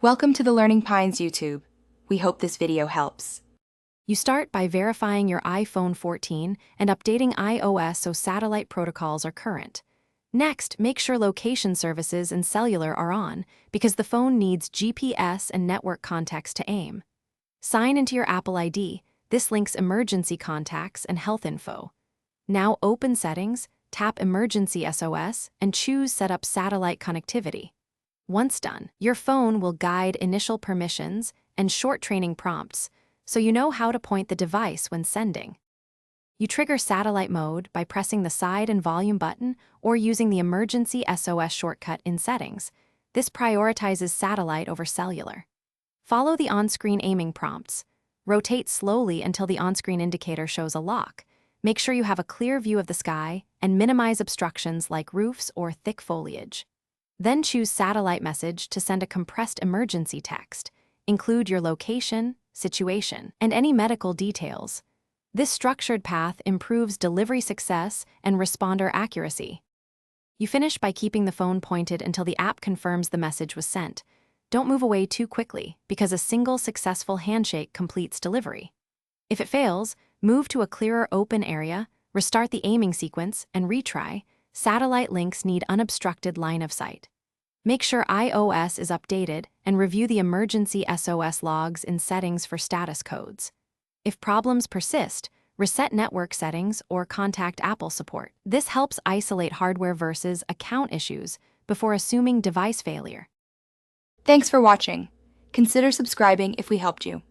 Welcome to the Learning Pines YouTube. We hope this video helps. You start by verifying your iPhone 14 and updating iOS so satellite protocols are current. Next, make sure location services and cellular are on, because the phone needs GPS and network context to aim. Sign into your Apple ID. This links emergency contacts and health info. Now open Settings, tap Emergency SOS, and choose Set up Satellite Connectivity. Once done, your phone will guide initial permissions and short training prompts, so you know how to point the device when sending. You trigger satellite mode by pressing the side and volume button or using the Emergency SOS shortcut in Settings. This prioritizes satellite over cellular. Follow the on-screen aiming prompts. Rotate slowly until the on-screen indicator shows a lock. Make sure you have a clear view of the sky and minimize obstructions like roofs or thick foliage. Then choose Satellite Message to send a compressed emergency text. Include your location, situation, and any medical details. This structured path improves delivery success and responder accuracy. You finish by keeping the phone pointed until the app confirms the message was sent. Don't move away too quickly, because a single successful handshake completes delivery. If it fails, move to a clearer open area, restart the aiming sequence, and retry. Satellite links need unobstructed line of sight. Make sure iOS is updated and review the emergency SOS logs in Settings for status codes. If problems persist, reset network settings or contact Apple support. This helps isolate hardware versus account issues before assuming device failure. Thanks for watching. Consider subscribing if we helped you.